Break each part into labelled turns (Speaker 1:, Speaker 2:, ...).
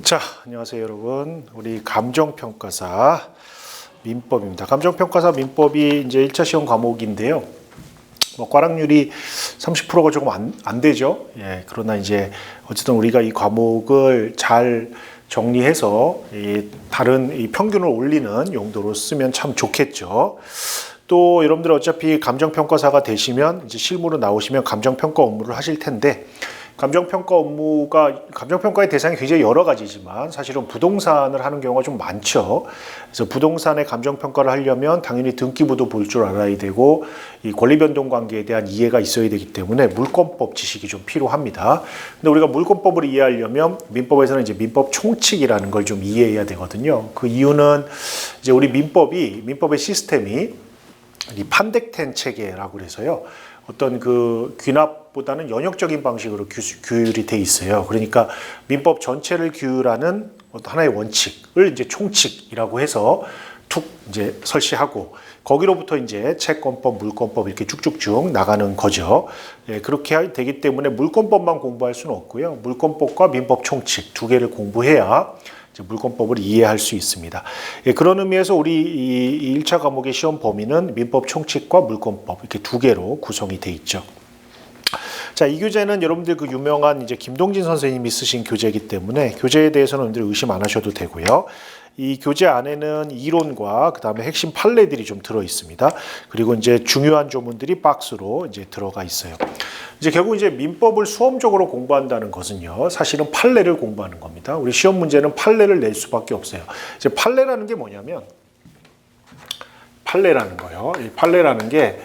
Speaker 1: 자, 안녕하세요 여러분. 우리 감정평가사 민법입니다. 감정평가사 민법이 이제 1차 시험 과목인데요. 꽈락률이 30%가 조금 안 되죠. 예, 그러나 이제 어쨌든 우리가 이 과목을 잘 정리해서 다른 이 평균을 올리는 용도로 쓰면 참 좋겠죠. 또 여러분들 어차피 감정평가사가 되시면 이제 실무로 나오시면 감정평가 업무를 하실 텐데, 감정평가의 대상이 굉장히 여러 가지지만 사실은 부동산을 하는 경우가 좀 많죠. 그래서 부동산의 감정평가를 하려면 당연히 등기부도 볼 줄 알아야 되고, 이 권리변동 관계에 대한 이해가 있어야 되기 때문에 물권법 지식이 좀 필요합니다. 근데 우리가 물권법을 이해하려면 민법에서는 이제 민법 총칙이라는 걸 좀 이해해야 되거든요. 그 이유는 이제 우리 민법의 시스템이 이 판택된 체계라고 그래서요. 어떤 그 귀납보다는 연역적인 방식으로 규율이 돼 있어요. 그러니까 민법 전체를 규율하는 하나의 원칙을 이제 총칙이라고 해서 툭 이제 설치하고, 거기로부터 이제 채권법, 물권법 이렇게 쭉쭉쭉 나가는 거죠. 예, 그렇게 되기 때문에 물권법만 공부할 수는 없고요. 물권법과 민법 총칙 두 개를 공부해야 물권법을 이해할 수 있습니다. 예, 그런 의미에서 우리 이 1차 과목의 시험 범위는 민법 총칙과 물권법 이렇게 두 개로 구성이 돼 있죠. 자, 이 교재는 여러분들 그 유명한 이제 김동진 선생님이 쓰신 교재이기 때문에 교재에 대해서는 여러분들 의심 안 하셔도 되고요. 이 교재 안에는 이론과 그다음에 핵심 판례들이 좀 들어 있습니다. 그리고 이제 중요한 조문들이 박스로 이제 들어가 있어요. 이제 결국 이제 민법을 수험적으로 공부한다는 것은요, 사실은 판례를 공부하는 겁니다. 우리 시험 문제는 판례를 낼 수밖에 없어요. 이제 판례라는 게 뭐냐면, 판례라는 거요. 이 판례라는 게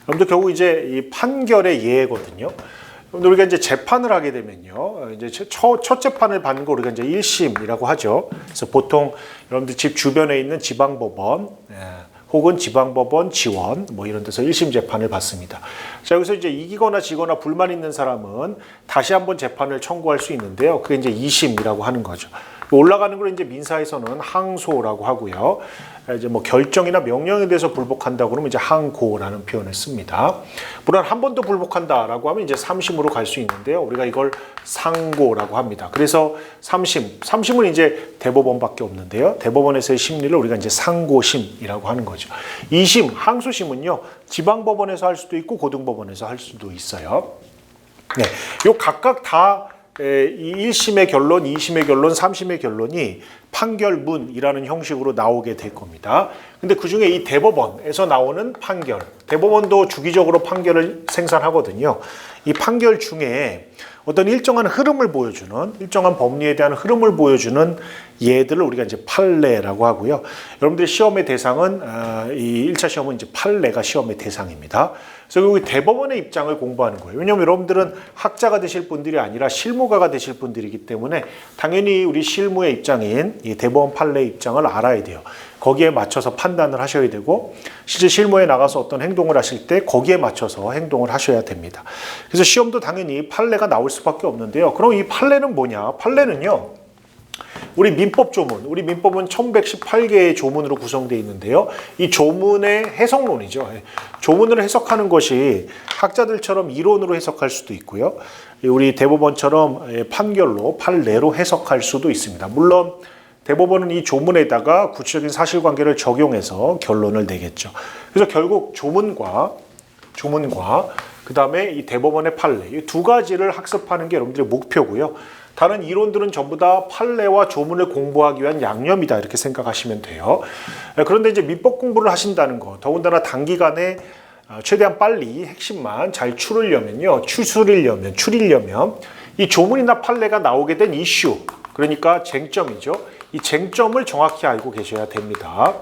Speaker 1: 여러분들 결국 이제 이 판결의 예거든요. 우리가 이제 재판을 하게 되면요, 이제 첫 재판을 받는 거 우리가 이제 1심이라고 하죠. 그래서 보통 여러분들 집 주변에 있는 지방법원, 혹은 지방법원 지원 뭐 이런 데서 1심 재판을 받습니다. 자, 여기서 이제 이기거나 지거나 불만 있는 사람은 다시 한번 재판을 청구할 수 있는데요. 그게 이제 2심이라고 하는 거죠. 올라가는 걸 이제 민사에서는 항소라고 하고요. 이제 뭐 결정이나 명령에 대해서 불복한다 그러면 이제 항고라는 표현을 씁니다. 물론 한 번 더 불복한다라고 하면 이제 3심으로 갈 수 있는데요. 우리가 이걸 상고라고 합니다. 그래서 3심은 이제 대법원밖에 없는데요. 대법원에서의 심리를 우리가 이제 상고심이라고 하는 거죠. 2심, 항소심은요, 지방법원에서 할 수도 있고 고등법원에서 할 수도 있어요. 네, 요 각각 다 이 1심의 결론, 2심의 결론, 3심의 결론이 판결문이라는 형식으로 나오게 될 겁니다. 근데 그중에 이 대법원에서 나오는 판결, 대법원도 주기적으로 판결을 생산하거든요. 이 판결 중에 어떤 일정한 흐름을 보여주는, 일정한 법리에 대한 흐름을 보여주는 예들을 우리가 이제 판례라고 하고요. 여러분들 시험의 대상은 이 1차 시험은 이제 판례가 시험의 대상입니다. 그래서 여기 대법원의 입장을 공부하는 거예요. 왜냐하면 여러분들은 학자가 되실 분들이 아니라 실무가가 되실 분들이기 때문에 당연히 우리 실무의 입장인 이 대법원 판례의 입장을 알아야 돼요. 거기에 맞춰서 판단을 하셔야 되고, 실제 실무에 나가서 어떤 행동을 하실 때 거기에 맞춰서 행동을 하셔야 됩니다. 그래서 시험도 당연히 판례가 나올 수밖에 없는데요. 그럼 이 판례는 뭐냐? 판례는요, 우리 민법 조문, 우리 민법은 1118개의 조문으로 구성되어 있는데요. 이 조문의 해석론이죠. 조문을 해석하는 것이 학자들처럼 이론으로 해석할 수도 있고요. 우리 대법원처럼 판결로, 판례로 해석할 수도 있습니다. 물론 대법원은 이 조문에다가 구체적인 사실관계를 적용해서 결론을 내겠죠. 그래서 결국 조문과 그 다음에 이 대법원의 판례, 이 두 가지를 학습하는 게 여러분들의 목표고요. 다른 이론들은 전부 다 판례와 조문을 공부하기 위한 양념이다, 이렇게 생각하시면 돼요. 그런데 이제 민법 공부를 하신다는 거, 더군다나 단기간에 최대한 빨리 핵심만 잘 추리려면 이 조문이나 판례가 나오게 된 이슈, 그러니까 쟁점이죠. 이 쟁점을 정확히 알고 계셔야 됩니다.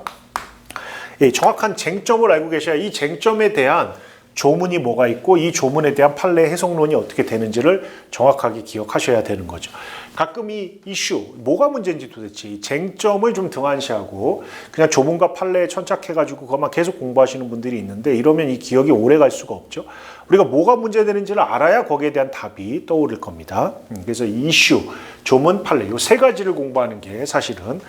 Speaker 1: 정확한 쟁점을 알고 계셔야 이 쟁점에 대한 조문이 뭐가 있고 이 조문에 대한 판례 해석론이 어떻게 되는지를 정확하게 기억하셔야 되는 거죠. 가끔 이 이슈, 뭐가 문제인지 도대체 이 쟁점을 좀 등한시하고 그냥 조문과 판례에 천착해가지고 그것만 계속 공부하시는 분들이 있는데, 이러면 이 기억이 오래 갈 수가 없죠. 우리가 뭐가 문제되는지를 알아야 거기에 대한 답이 떠오를 겁니다. 그래서 이슈, 조문, 판례 이 세 가지를 공부하는 게 사실은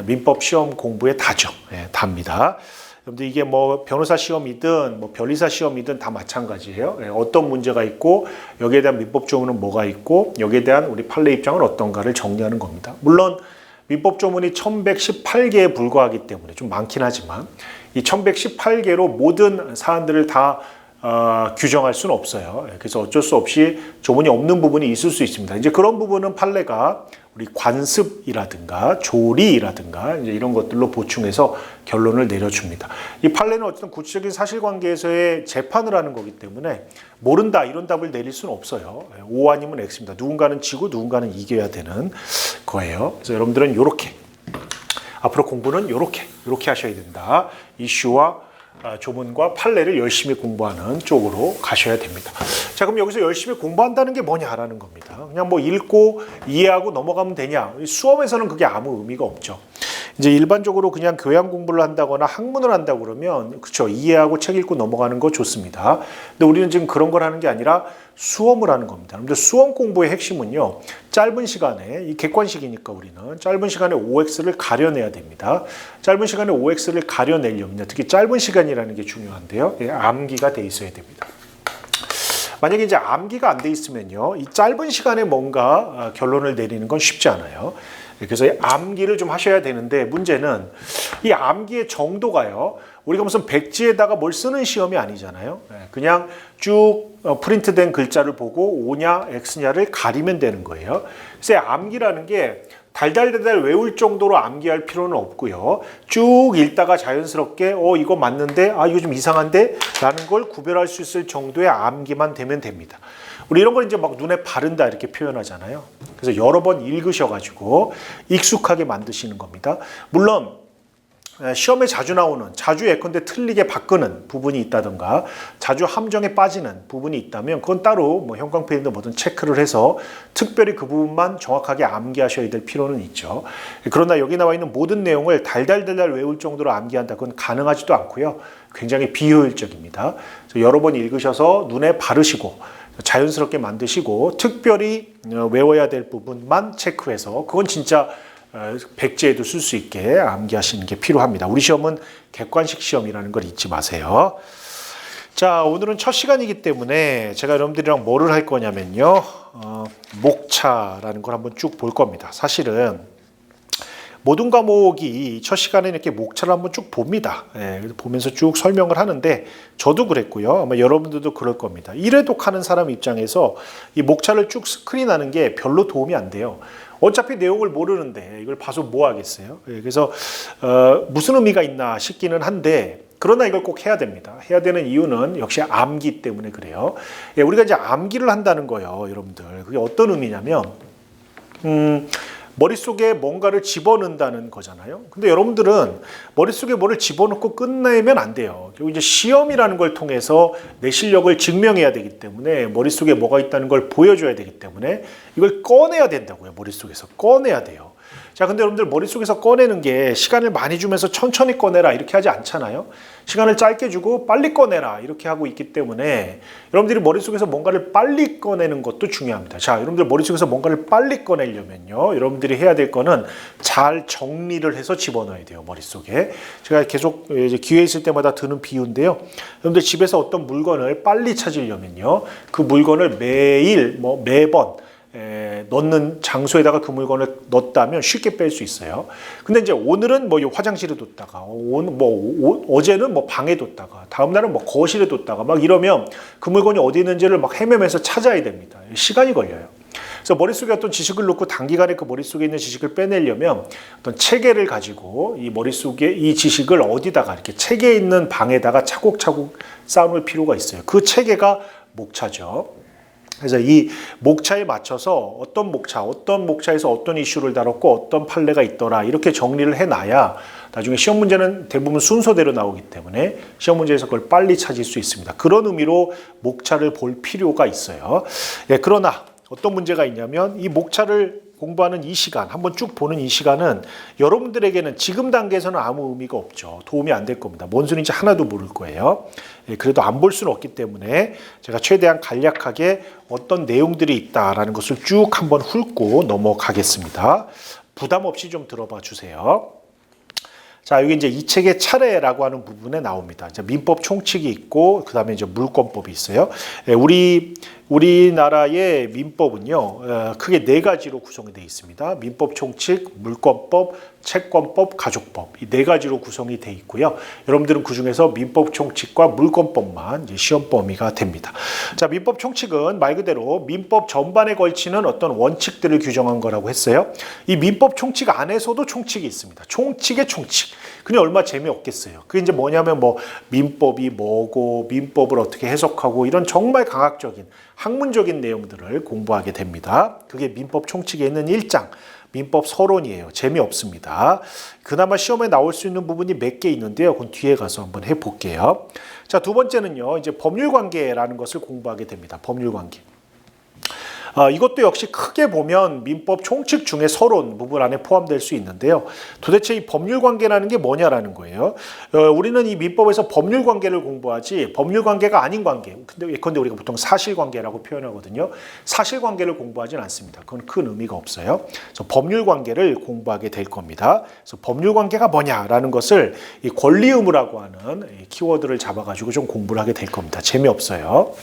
Speaker 1: 민법 시험 공부의 다죠. 답니다. 여러분들 이게 뭐 변호사 시험이든 뭐 변리사 시험이든 다 마찬가지예요. 어떤 문제가 있고 여기에 대한 민법 조문은 뭐가 있고 여기에 대한 우리 판례 입장은 어떤가를 정리하는 겁니다. 물론 민법 조문이 1118개에 불과하기 때문에 좀 많긴 하지만 이 1118개로 모든 사안들을 다 규정할 수는 없어요. 그래서 어쩔 수 없이 조문이 없는 부분이 있을 수 있습니다. 이제 그런 부분은 판례가 우리 관습이라든가 조리라든가 이제 이런 것들로 보충해서 결론을 내려줍니다. 이 판례는 어쨌든 구체적인 사실관계에서의 재판을 하는 거기 때문에 모른다 이런 답을 내릴 수는 없어요. O 아니면 X입니다. 누군가는 지고 누군가는 이겨야 되는 거예요. 그래서 여러분들은 이렇게 앞으로 공부는 이렇게 하셔야 된다. 이슈와 조문과 판례를 열심히 공부하는 쪽으로 가셔야 됩니다. 자, 그럼 여기서 열심히 공부한다는 게 뭐냐라는 겁니다. 그냥 뭐 읽고 이해하고 넘어가면 되냐? 수험에서는 그게 아무 의미가 없죠. 이제 일반적으로 그냥 교양 공부를 한다거나 학문을 한다고 그러면 그렇죠. 이해하고 책 읽고 넘어가는 거 좋습니다. 근데 우리는 지금 그런 걸 하는 게 아니라 수험을 하는 겁니다. 근데 수험 공부의 핵심은요. 짧은 시간에 이 객관식이니까 우리는 짧은 시간에 OX를 가려내야 됩니다. 짧은 시간에 OX를 가려내려면 특히 짧은 시간이라는 게 중요한데요. 암기가 돼 있어야 됩니다. 만약에 이제 암기가 안 돼 있으면요. 이 짧은 시간에 뭔가 결론을 내리는 건 쉽지 않아요. 그래서 암기를 좀 하셔야 되는데 문제는 이 암기의 정도가요. 우리가 무슨 백지에다가 뭘 쓰는 시험이 아니잖아요. 그냥 쭉 프린트된 글자를 보고 O냐 X냐를 가리면 되는 거예요. 그래서 암기라는 게 달달달달 외울 정도로 암기할 필요는 없고요. 쭉 읽다가 자연스럽게 이거 맞는데 이거 좀 이상한데 라는 걸 구별할 수 있을 정도의 암기만 되면 됩니다. 우리 이런 걸 이제 막 눈에 바른다 이렇게 표현하잖아요. 그래서 여러 번 읽으셔가지고 익숙하게 만드시는 겁니다. 물론 시험에 자주 나오는, 자주 예컨대 틀리게 바꾸는 부분이 있다던가 자주 함정에 빠지는 부분이 있다면 그건 따로 뭐 형광펜이든 뭐든 체크를 해서 특별히 그 부분만 정확하게 암기하셔야 될 필요는 있죠. 그러나 여기 나와 있는 모든 내용을 달달달달 외울 정도로 암기한다. 그건 가능하지도 않고요. 굉장히 비효율적입니다. 그래서 여러 번 읽으셔서 눈에 바르시고 자연스럽게 만드시고 특별히 외워야 될 부분만 체크해서 그건 진짜 백지에도 쓸 수 있게 암기하시는 게 필요합니다. 우리 시험은 객관식 시험이라는 걸 잊지 마세요. 자, 오늘은 첫 시간이기 때문에 제가 여러분들이랑 뭐를 할 거냐면요. 목차라는 걸 한번 쭉 볼 겁니다. 사실은 모든 과목이 첫 시간에 이렇게 목차를 한번 쭉 봅니다. 보면서 쭉 설명을 하는데 저도 그랬고요. 아마 여러분들도 그럴 겁니다. 1회 독하는 사람 입장에서 이 목차를 쭉 스크린하는 게 별로 도움이 안 돼요. 어차피 내용을 모르는데 이걸 봐서 뭐 하겠어요. 그래서 무슨 의미가 있나 싶기는 한데 그러나 이걸 꼭 해야 됩니다. 해야 되는 이유는 역시 암기 때문에 그래요. 우리가 이제 암기를 한다는 거예요. 여러분들. 그게 어떤 의미냐면 머릿속에 뭔가를 집어넣는다는 거잖아요. 근데 여러분들은 머릿속에 뭐를 집어넣고 끝내면 안 돼요. 그리고 이제 시험이라는 걸 통해서 내 실력을 증명해야 되기 때문에 머릿속에 뭐가 있다는 걸 보여줘야 되기 때문에 이걸 꺼내야 된다고요. 머릿속에서 꺼내야 돼요. 자, 근데 여러분들 머릿속에서 꺼내는 게 시간을 많이 주면서 천천히 꺼내라 이렇게 하지 않잖아요. 시간을 짧게 주고 빨리 꺼내라 이렇게 하고 있기 때문에 여러분들이 머릿속에서 뭔가를 빨리 꺼내는 것도 중요합니다. 자, 여러분들 머릿속에서 뭔가를 빨리 꺼내려면요. 여러분들이 해야 될 거는 잘 정리를 해서 집어넣어야 돼요. 머릿속에. 제가 계속 이제 기회 있을 때마다 드는 비유인데요. 여러분들 집에서 어떤 물건을 빨리 찾으려면요. 그 물건을 매일 매번 넣는 장소에다가 그 물건을 넣었다면 쉽게 뺄 수 있어요. 근데 이제 오늘은 화장실에 뒀다가, 어제는 방에 뒀다가, 다음날은 거실에 뒀다가 막 이러면 그 물건이 어디 있는지를 막 헤매면서 찾아야 됩니다. 시간이 걸려요. 그래서 머릿속에 어떤 지식을 넣고 단기간에 그 머릿속에 있는 지식을 빼내려면 어떤 체계를 가지고 이 머릿속에 이 지식을 어디다가 이렇게 체계에 있는 방에다가 차곡차곡 쌓아놓을 필요가 있어요. 그 체계가 목차죠. 그래서 이 목차에 맞춰서 어떤 목차에서 어떤 이슈를 다뤘고 어떤 판례가 있더라 이렇게 정리를 해놔야 나중에 시험 문제는 대부분 순서대로 나오기 때문에 시험 문제에서 그걸 빨리 찾을 수 있습니다. 그런 의미로 목차를 볼 필요가 있어요. 그러나 어떤 문제가 있냐면 이 목차를 공부하는 이 시간, 한번 쭉 보는 이 시간은 여러분들에게는 지금 단계에서는 아무 의미가 없죠. 도움이 안 될 겁니다. 뭔 소리인지 하나도 모를 거예요. 그래도 안 볼 수는 없기 때문에 제가 최대한 간략하게 어떤 내용들이 있다라는 것을 쭉 한번 훑고 넘어가겠습니다. 부담 없이 좀 들어봐 주세요. 자, 여기 이제 이 책의 차례라고 하는 부분에 나옵니다. 이제 민법 총칙이 있고, 그 다음에 이제 물권법이 있어요. 우리나라의 민법은요, 크게 네 가지로 구성이 되어 있습니다. 민법 총칙, 물권법, 채권법, 가족법. 이 네 가지로 구성이 되어 있고요. 여러분들은 그 중에서 민법 총칙과 물권법만 이제 시험 범위가 됩니다. 자, 민법 총칙은 말 그대로 민법 전반에 걸치는 어떤 원칙들을 규정한 거라고 했어요. 이 민법 총칙 안에서도 총칙이 있습니다. 총칙의 총칙. 그냥 얼마 재미없겠어요. 그게 이제 뭐냐면 민법이 뭐고 민법을 어떻게 해석하고 이런 정말 강학적인 학문적인 내용들을 공부하게 됩니다. 그게 민법 총칙에 있는 1장 민법 서론이에요. 재미없습니다. 그나마 시험에 나올 수 있는 부분이 몇 개 있는데요. 그건 뒤에 가서 한번 해볼게요. 자, 두 번째는요. 이제 법률관계라는 것을 공부하게 됩니다. 법률관계. 이것도 역시 크게 보면 민법 총칙 중에 서론 부분 안에 포함될 수 있는데요. 도대체 이 법률관계라는 게 뭐냐라는 거예요. 우리는 이 민법에서 법률관계를 공부하지 법률관계가 아닌 관계, 근데 예컨대 우리가 보통 사실관계라고 표현하거든요. 사실관계를 공부하진 않습니다. 그건 큰 의미가 없어요. 그래서 법률관계를 공부하게 될 겁니다. 그래서 법률관계가 뭐냐라는 것을 이 권리 의무라고 하는 키워드를 잡아가지고 좀 공부를 하게 될 겁니다. 재미없어요.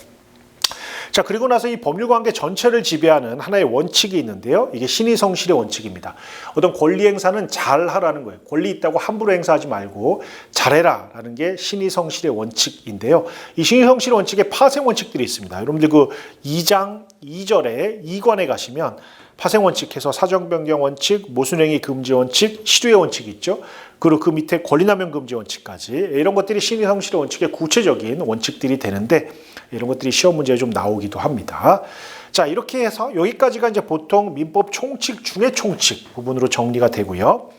Speaker 1: 자, 그리고 나서 이 법률관계 전체를 지배하는 하나의 원칙이 있는데요. 이게 신의성실의 원칙입니다. 어떤 권리 행사는 잘하라는 거예요. 권리 있다고 함부로 행사하지 말고 잘해라라는 게 신의성실의 원칙인데요. 이 신의성실의 원칙에 파생 원칙들이 있습니다. 여러분들 그 2장 2절에 2관에 가시면 파생 원칙해서 사정변경 원칙, 모순행위 금지 원칙, 실효의 원칙이 있죠. 그리고 그 밑에 권리남용 금지 원칙까지 이런 것들이 신의성실의 원칙의 구체적인 원칙들이 되는데 이런 것들이 시험 문제에 좀 나오기도 합니다. 자, 이렇게 해서 여기까지가 이제 보통 민법 총칙 중의 총칙 부분으로 정리가 되고요.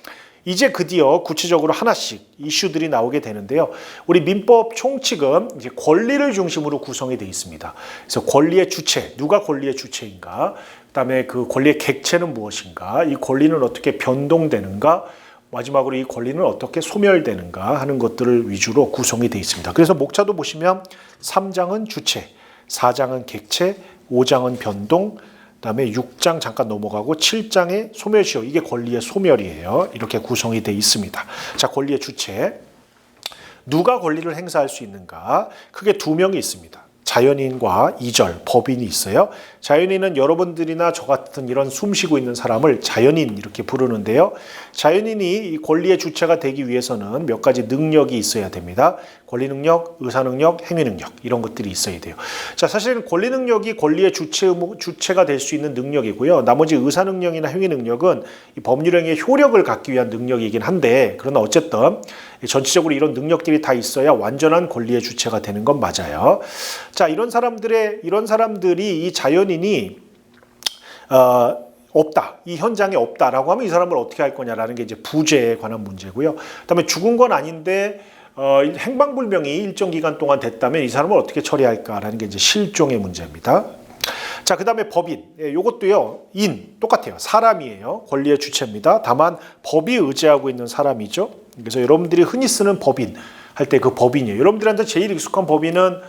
Speaker 1: 이제 드디어 구체적으로 하나씩 이슈들이 나오게 되는데요. 우리 민법 총칙은 이제 권리를 중심으로 구성이 되어 있습니다. 그래서 권리의 주체, 누가 권리의 주체인가? 그다음에 그 권리의 객체는 무엇인가? 이 권리는 어떻게 변동되는가? 마지막으로 이 권리는 어떻게 소멸되는가 하는 것들을 위주로 구성이 되어 있습니다. 그래서 목차도 보시면 3장은 주체, 4장은 객체, 5장은 변동, 그다음에 6장 잠깐 넘어가고 7장의 소멸시효, 이게 권리의 소멸이에요. 이렇게 구성이 되어 있습니다. 자, 권리의 주체. 누가 권리를 행사할 수 있는가? 크게 두 명이 있습니다. 자연인과 이절, 법인이 있어요. 자연인은 여러분들이나 저 같은 이런 숨쉬고 있는 사람을 자연인 이렇게 부르는데요. 자연인이 이 권리의 주체가 되기 위해서는 몇 가지 능력이 있어야 됩니다. 권리 능력, 의사 능력, 행위 능력 이런 것들이 있어야 돼요. 자, 사실은 권리 능력이 권리의 주체가 될 수 있는 능력이고요. 나머지 의사 능력이나 행위 능력은 이 법률행위의 효력을 갖기 위한 능력이긴 한데 그러나 어쨌든 전체적으로 이런 능력들이 다 있어야 완전한 권리의 주체가 되는 건 맞아요. 자, 이런 사람들이 이 자연인이 없다, 이 현장에 없다라고 하면 이 사람을 어떻게 할 거냐라는 게 이제 부재에 관한 문제고요. 그다음에 죽은 건 아닌데 행방불명이 일정 기간 동안 됐다면 이 사람을 어떻게 처리할까라는 게 이제 실종의 문제입니다. 자, 그 다음에 법인. 요것도요, 똑같아요. 사람이에요. 권리의 주체입니다. 다만 법이 의지하고 있는 사람이죠. 그래서 여러분들이 흔히 쓰는 법인 할 때 그 법인이에요. 여러분들한테 제일 익숙한 법인은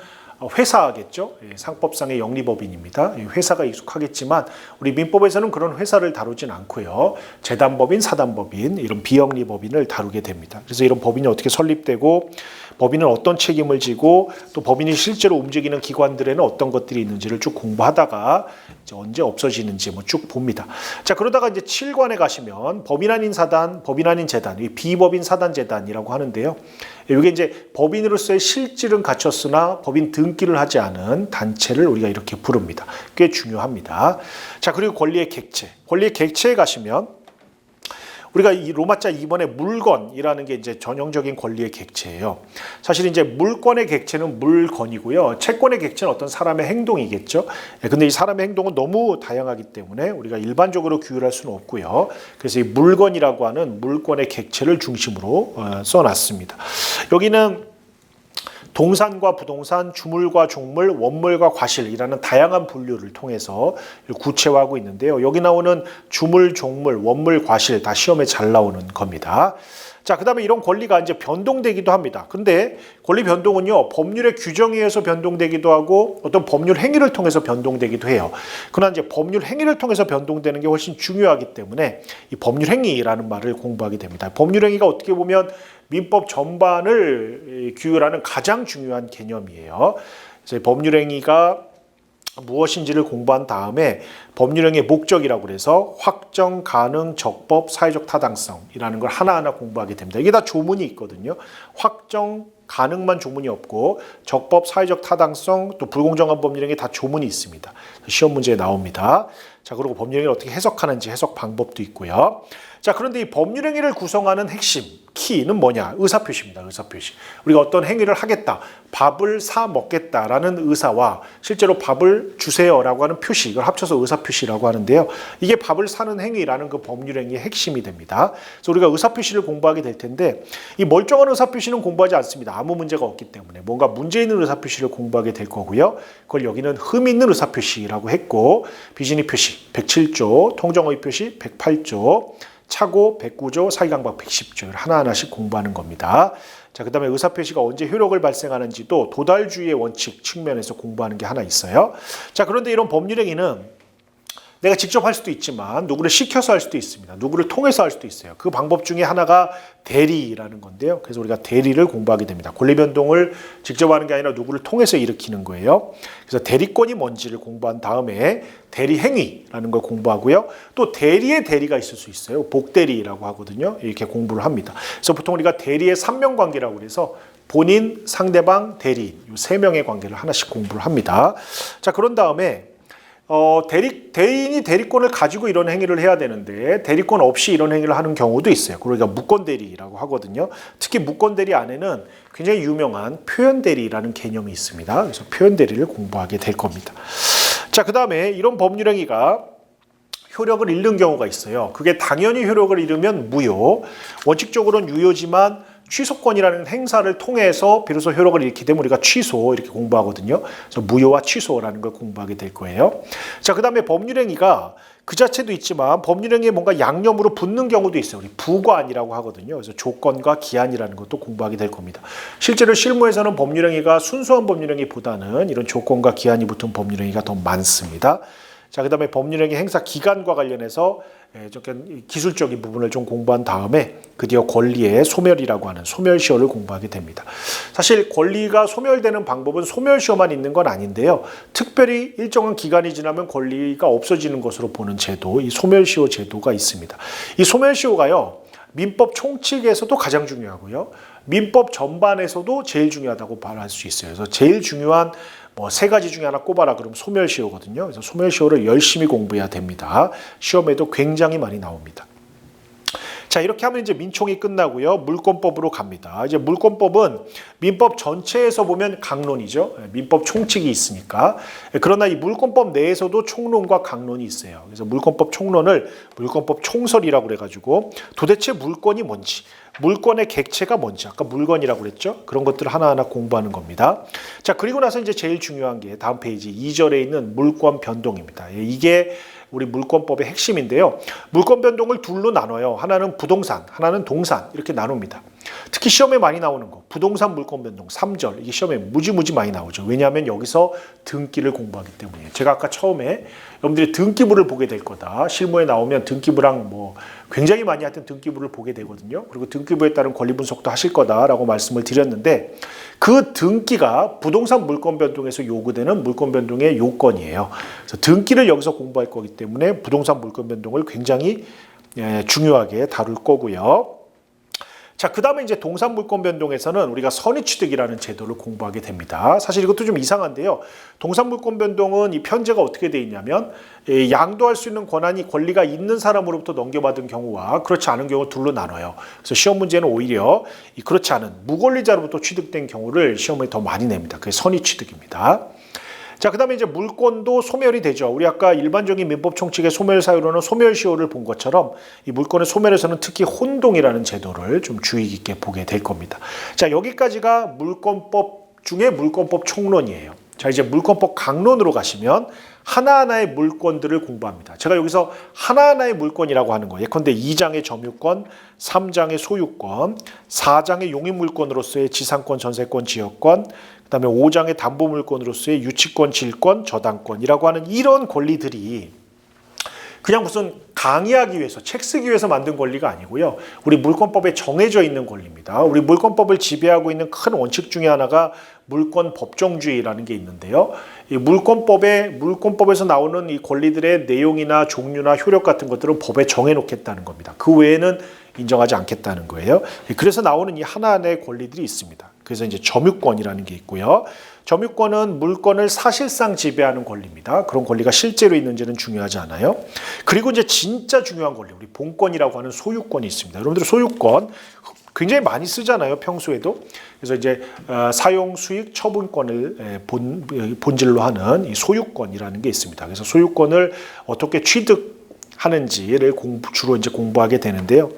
Speaker 1: 회사겠죠. 상법상의 영리법인입니다. 회사가 익숙하겠지만 우리 민법에서는 그런 회사를 다루진 않고요. 재단법인, 사단법인 이런 비영리법인을 다루게 됩니다. 그래서 이런 법인이 어떻게 설립되고 법인은 어떤 책임을 지고 또 법인이 실제로 움직이는 기관들에는 어떤 것들이 있는지를 쭉 공부하다가 이제 언제 없어지는지 쭉 봅니다. 자, 그러다가 이제 7관에 가시면 법인 아닌 사단, 법인 아닌 재단, 비법인 사단 재단이라고 하는데요. 이게 이제 법인으로서의 실질은 갖췄으나 법인 등기를 하지 않은 단체를 우리가 이렇게 부릅니다. 꽤 중요합니다. 자, 그리고 권리의 객체. 권리의 객체에 가시면 우리가 이 로마자 2번의 물건이라는 게 이제 전형적인 권리의 객체예요. 사실 이제 물권의 객체는 물건이고요. 채권의 객체는 어떤 사람의 행동이겠죠. 근데 이 사람의 행동은 너무 다양하기 때문에 우리가 일반적으로 규율할 수는 없고요. 그래서 이 물건이라고 하는 물권의 객체를 중심으로 써놨습니다. 여기는 동산과 부동산, 주물과 종물, 원물과 과실이라는 다양한 분류를 통해서 구체화하고 있는데요. 여기 나오는 주물, 종물, 원물, 과실 다 시험에 잘 나오는 겁니다. 자, 그 다음에 이런 권리가 이제 변동되기도 합니다. 근데 권리 변동은요, 법률의 규정에 의해서 변동되기도 하고 어떤 법률 행위를 통해서 변동되기도 해요. 그러나 이제 법률 행위를 통해서 변동되는 게 훨씬 중요하기 때문에 이 법률 행위라는 말을 공부하게 됩니다. 법률 행위가 어떻게 보면 민법 전반을 규율하는 가장 중요한 개념이에요. 그래서 법률 행위가 무엇인지를 공부한 다음에 법률행위의 목적이라고 그래서 확정, 가능, 적법, 사회적 타당성이라는 걸 하나하나 공부하게 됩니다. 이게 다 조문이 있거든요. 확정, 가능만 조문이 없고 적법, 사회적 타당성, 또 불공정한 법률행위 다 조문이 있습니다. 시험 문제에 나옵니다. 자, 그리고 법률행위를 어떻게 해석하는지 해석 방법도 있고요. 자, 그런데 이 법률행위를 구성하는 핵심, 키는 뭐냐? 의사표시입니다. 의사표시. 우리가 어떤 행위를 하겠다, 밥을 사 먹겠다라는 의사와 실제로 밥을 주세요라고 하는 표시, 이걸 합쳐서 의사표시라고 하는데요. 이게 밥을 사는 행위라는 그 법률행위의 핵심이 됩니다. 그래서 우리가 의사표시를 공부하게 될 텐데 이 멀쩡한 의사표시는 공부하지 않습니다. 아무 문제가 없기 때문에 뭔가 문제 있는 의사표시를 공부하게 될 거고요. 그걸 여기는 흠 있는 의사표시라고 했고 비진이 표시 107조, 통정의 표시 108조, 차고 109조, 사기강박 110조 하나하나씩 공부하는 겁니다. 자, 그다음에 의사표시가 언제 효력을 발생하는지도 도달주의의 원칙 측면에서 공부하는 게 하나 있어요. 자, 그런데 이런 법률행위는 내가 직접 할 수도 있지만 누구를 시켜서 할 수도 있습니다. 누구를 통해서 할 수도 있어요. 그 방법 중에 하나가 대리라는 건데요. 그래서 우리가 대리를 공부하게 됩니다. 권리 변동을 직접 하는 게 아니라 누구를 통해서 일으키는 거예요. 그래서 대리권이 뭔지를 공부한 다음에 대리 행위라는 걸 공부하고요. 또 대리의 대리가 있을 수 있어요. 복대리라고 하거든요. 이렇게 공부를 합니다. 그래서 보통 우리가 대리의 삼명관계라고 그래서 본인, 상대방, 대리인 이 세 명의 관계를 하나씩 공부를 합니다. 자, 그런 다음에 대리인이 대리권을 가지고 이런 행위를 해야 되는데 대리권 없이 이런 행위를 하는 경우도 있어요. 그러니까 무권대리라고 하거든요. 특히 무권대리 안에는 굉장히 유명한 표현대리라는 개념이 있습니다. 그래서 표현대리를 공부하게 될 겁니다. 자, 그 다음에 이런 법률행위가 효력을 잃는 경우가 있어요. 그게 당연히 효력을 잃으면 무효, 원칙적으로는 유효지만 취소권이라는 행사를 통해서 비로소 효력을 잃게 되면 우리가 취소 이렇게 공부하거든요. 그래서 무효와 취소라는 걸 공부하게 될 거예요. 자, 그 다음에 법률행위가 그 자체도 있지만 법률행위에 뭔가 양념으로 붙는 경우도 있어요. 우리 부관이라고 하거든요. 그래서 조건과 기한이라는 것도 공부하게 될 겁니다. 실제로 실무에서는 법률행위가 순수한 법률행위보다는 이런 조건과 기한이 붙은 법률행위가 더 많습니다. 자, 그 다음에 법률행위 행사 기간과 관련해서 기술적인 부분을 좀 공부한 다음에 드디어 권리의 소멸이라고 하는 소멸시효를 공부하게 됩니다. 사실 권리가 소멸되는 방법은 소멸시효만 있는 건 아닌데요. 특별히 일정한 기간이 지나면 권리가 없어지는 것으로 보는 제도, 이 소멸시효 제도가 있습니다. 이 소멸시효가요, 민법 총칙에서도 가장 중요하고요. 민법 전반에서도 제일 중요하다고 말할 수 있어요. 그래서 제일 중요한 세 가지 중에 하나 꼽아라 그러면 소멸시효거든요. 그래서 소멸시효를 열심히 공부해야 됩니다. 시험에도 굉장히 많이 나옵니다. 자, 이렇게 하면 이제 민총이 끝나고요. 물권법으로 갑니다. 이제 물권법은 민법 전체에서 보면 강론이죠. 민법 총칙이 있으니까. 그러나 이 물권법 내에서도 총론과 강론이 있어요. 그래서 물권법 총론을 물권법 총설이라고 그래가지고 도대체 물권이 뭔지, 물권의 객체가 뭔지, 아까 물건이라고 그랬죠? 그런 것들을 하나하나 공부하는 겁니다. 자, 그리고 나서 이제 제일 중요한 게 다음 페이지 2절에 있는 물권 변동입니다. 이게 우리 물권법의 핵심인데요. 물권 변동을 둘로 나눠요. 하나는 부동산, 하나는 동산 이렇게 나눕니다. 특히 시험에 많이 나오는 거 부동산 물권 변동 3절 이게 시험에 무지무지 많이 나오죠. 왜냐하면 여기서 등기를 공부하기 때문이에요. 제가 아까 처음에 여러분들이 등기부를 보게 될 거다. 실무에 나오면 등기부랑 굉장히 많이 하여튼 등기부를 보게 되거든요. 그리고 등기부에 따른 권리 분석도 하실 거다라고 말씀을 드렸는데 그 등기가 부동산 물권 변동에서 요구되는 물권 변동의 요건이에요. 그래서 등기를 여기서 공부할 거기 때문에 부동산 물권 변동을 굉장히 중요하게 다룰 거고요. 자, 그 다음에 이제 동산 물권 변동에서는 우리가 선의취득이라는 제도를 공부하게 됩니다. 사실 이것도 좀 이상한데요. 동산 물권 변동은 이 편제가 어떻게 돼 있냐면 양도할 수 있는 권리가 있는 사람으로부터 넘겨받은 경우와 그렇지 않은 경우 둘로 나눠요. 그래서 시험 문제는 오히려 그렇지 않은 무권리자로부터 취득된 경우를 시험에 더 많이 냅니다. 그게 선의취득입니다. 자, 그 다음에 이제 물권도 소멸이 되죠. 우리 아까 일반적인 민법 총칙의 소멸 사유로는 소멸시효를 본 것처럼 이 물권의 소멸에서는 특히 혼동이라는 제도를 좀 주의 깊게 보게 될 겁니다. 자, 여기까지가 물권법 중에 물권법 총론이에요. 자, 이제 물권법 강론으로 가시면 하나하나의 물건들을 공부합니다. 제가 여기서 하나하나의 물건이라고 하는 거예요. 예컨대 2장의 점유권, 3장의 소유권, 4장의 용익물권으로서의 지상권, 전세권, 지역권, 그다음에 5장의 담보물권으로서의 유치권, 질권, 저당권이라고 하는 이런 권리들이 그냥 무슨 강의하기 위해서, 책 쓰기 위해서 만든 권리가 아니고요. 우리 물권법에 정해져 있는 권리입니다. 우리 물권법을 지배하고 있는 큰 원칙 중에 하나가 물권 법정주의라는 게 있는데요. 이 물권법에서 나오는 이 권리들의 내용이나 종류나 효력 같은 것들은 법에 정해놓겠다는 겁니다. 그 외에는 인정하지 않겠다는 거예요. 그래서 나오는 이 하나하나의 권리들이 있습니다. 그래서 이제 점유권이라는 게 있고요. 점유권은 물건을 사실상 지배하는 권리입니다. 그런 권리가 실제로 있는지는 중요하지 않아요. 그리고 이제 진짜 중요한 권리, 우리 본권이라고 하는 소유권이 있습니다. 여러분들 소유권 굉장히 많이 쓰잖아요, 평소에도. 그래서 이제 사용, 수익, 처분권을 본질로 하는 이 소유권이라는 게 있습니다. 그래서 소유권을 어떻게 취득하는지를 주로 이제 공부하게 되는데요.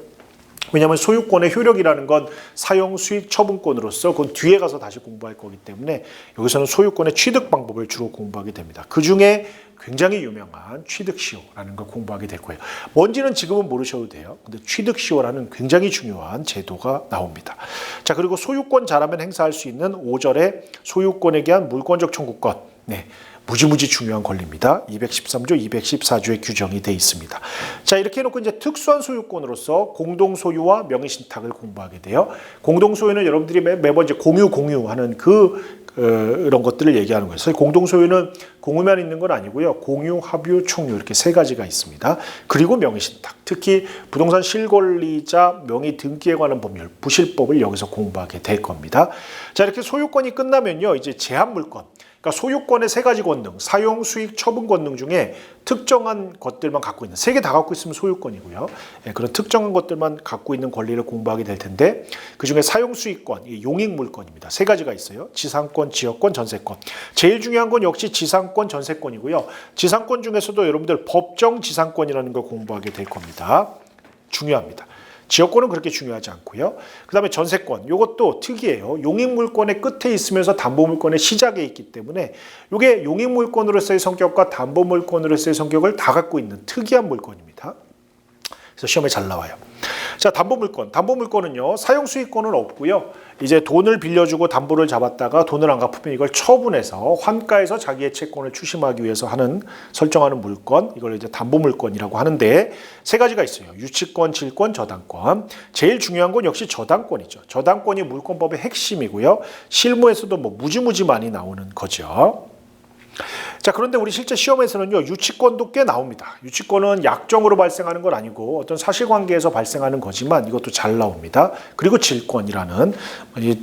Speaker 1: 왜냐하면 소유권의 효력이라는 건 사용, 수익, 처분권으로서 그건 뒤에 가서 다시 공부할 거기 때문에 여기서는 소유권의 취득 방법을 주로 공부하게 됩니다. 그 중에 굉장히 유명한 취득시효라는 걸 공부하게 될 거예요. 뭔지는 지금은 모르셔도 돼요. 근데 취득시효라는 굉장히 중요한 제도가 나옵니다. 자, 그리고 소유권 잘하면 행사할 수 있는 5절의 소유권에 대한 물권적 청구권. 네. 무지무지 중요한 권리입니다. 213조, 214조의 규정이 되어 있습니다. 자, 이렇게 해놓고 이제 특수한 소유권으로서 공동소유와 명의신탁을 공부하게 돼요. 공동소유는 여러분들이 매번 이제 공유하는 그런 것들을 얘기하는 거예요. 그래서 공동소유는 공유만 있는 건 아니고요. 공유, 합유, 총유 이렇게 세 가지가 있습니다. 그리고 명의신탁, 특히 부동산 실권리자 명의 등기에 관한 법률, 부실법을 여기서 공부하게 될 겁니다. 자, 이렇게 소유권이 끝나면요, 이제 제한물권. 그러니까 소유권의 세 가지 권능, 사용, 수익, 처분 권능 중에 특정한 것들만 갖고 있는, 세 개 다 갖고 있으면 소유권이고요. 그런 특정한 것들만 갖고 있는 권리를 공부하게 될 텐데 그중에 사용, 수익권, 용익물권입니다. 세 가지가 있어요. 지상권, 지역권, 전세권. 제일 중요한 건 역시 지상권, 전세권이고요. 지상권 중에서도 여러분들 법정 지상권이라는 걸 공부하게 될 겁니다. 중요합니다. 지역권은 그렇게 중요하지 않고요. 그 다음에 전세권, 이것도 특이해요. 용익물권의 끝에 있으면서 담보물권의 시작에 있기 때문에 이게 용익물권으로서의 성격과 담보물권으로서의 성격을 다 갖고 있는 특이한 물권입니다. 그래서 시험에 잘 나와요. 자, 담보물권. 담보물권은요, 사용수익권은 없고요. 이제 돈을 빌려주고 담보를 잡았다가 돈을 안 갚으면 이걸 처분해서 환가해서 자기의 채권을 추심하기 위해서 설정하는 물권, 이걸 이제 담보물권이라고 하는데 세 가지가 있어요. 유치권, 질권, 저당권. 제일 중요한 건 역시 저당권이죠. 저당권이 물권법의 핵심이고요. 실무에서도 무지무지 많이 나오는 거죠. 자, 그런데 우리 실제 시험에서는요, 유치권도 꽤 나옵니다. 유치권은 약정으로 발생하는 건 아니고 어떤 사실관계에서 발생하는 거지만 이것도 잘 나옵니다. 그리고 질권이라는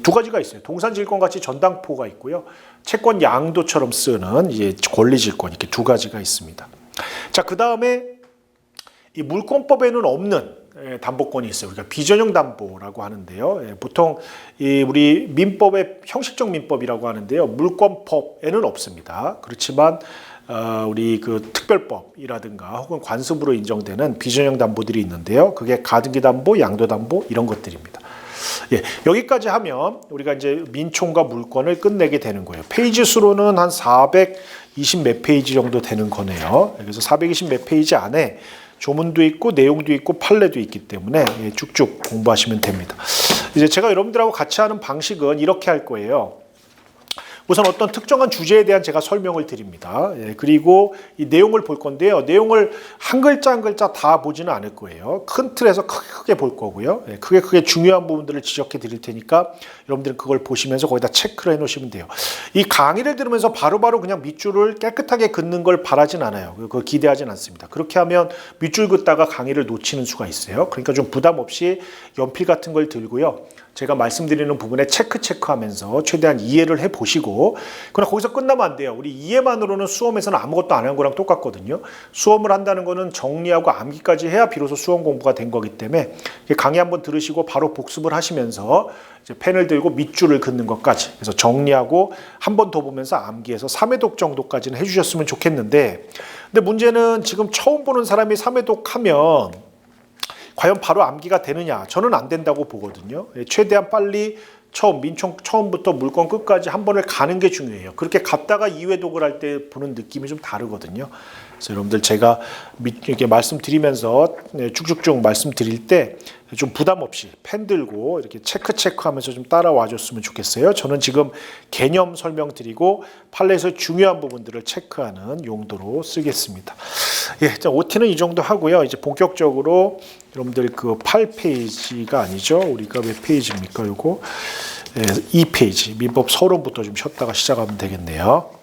Speaker 1: 두 가지가 있어요. 동산질권 같이 전당포가 있고요. 채권 양도처럼 쓰는 이제 권리질권, 이렇게 두 가지가 있습니다. 자, 그 다음에 이 물권법에는 없는 담보권이 있어요. 우리가 비전형 담보라고 하는데요. 보통 우리 민법의 형식적 민법이라고 하는데요. 물권법에는 없습니다. 그렇지만 우리 그 특별법이라든가 혹은 관습으로 인정되는 비전형 담보들이 있는데요. 그게 가등기 담보, 양도 담보 이런 것들입니다. 예, 여기까지 하면 우리가 이제 민총과 물권을 끝내게 되는 거예요. 페이지 수로는 한 420 몇 페이지 정도 되는 거네요. 그래서 420 몇 페이지 안에 조문도 있고 내용도 있고 판례도 있기 때문에 쭉쭉 공부하시면 됩니다. 이제 제가 여러분들하고 같이 하는 방식은 이렇게 할 거예요. 우선 어떤 특정한 주제에 대한 제가 설명을 드립니다. 그리고 이 내용을 볼 건데요. 내용을 한 글자 한 글자 다 보지는 않을 거예요. 큰 틀에서 크게 볼 거고요. 크게 중요한 부분들을 지적해 드릴 테니까 여러분들은 그걸 보시면서 거기다 체크를 해 놓으시면 돼요. 이 강의를 들으면서 바로바로 그냥 밑줄을 깨끗하게 긋는 걸 바라진 않아요. 그걸 기대하진 않습니다. 그렇게 하면 밑줄 긋다가 강의를 놓치는 수가 있어요. 그러니까 좀 부담 없이 연필 같은 걸 들고요. 제가 말씀드리는 부분에 체크하면서 최대한 이해를 해보시고, 그러나 거기서 끝나면 안 돼요. 우리 이해만으로는 수험에서는 아무것도 안 한 거랑 똑같거든요. 수험을 한다는 거는 정리하고 암기까지 해야 비로소 수험 공부가 된 거기 때문에 강의 한번 들으시고 바로 복습을 하시면서 이제 펜을 들고 밑줄을 긋는 것까지, 그래서 정리하고 한 번 더 보면서 암기해서 3회독 정도까지는 해주셨으면 좋겠는데, 근데 문제는 지금 처음 보는 사람이 3회독 하면 과연 바로 암기가 되느냐? 저는 안 된다고 보거든요. 최대한 빨리 민총 처음부터 물건 끝까지 한 번을 가는 게 중요해요. 그렇게 갔다가 2회독을 할 때 보는 느낌이 좀 다르거든요. 그래서 여러분들 제가 이렇게 말씀드리면서 쭉쭉쭉 말씀드릴 때 좀 부담 없이 펜 들고 이렇게 체크하면서 좀 따라와 줬으면 좋겠어요. 저는 지금 개념 설명드리고 판례에서 중요한 부분들을 체크하는 용도로 쓰겠습니다. 예, OT는 이 정도 하고요. 이제 본격적으로 여러분들 그 8페이지가 아니죠. 우리가 몇 페이지입니까? 요거 2페이지 민법 서론부터 좀 쉬었다가 시작하면 되겠네요.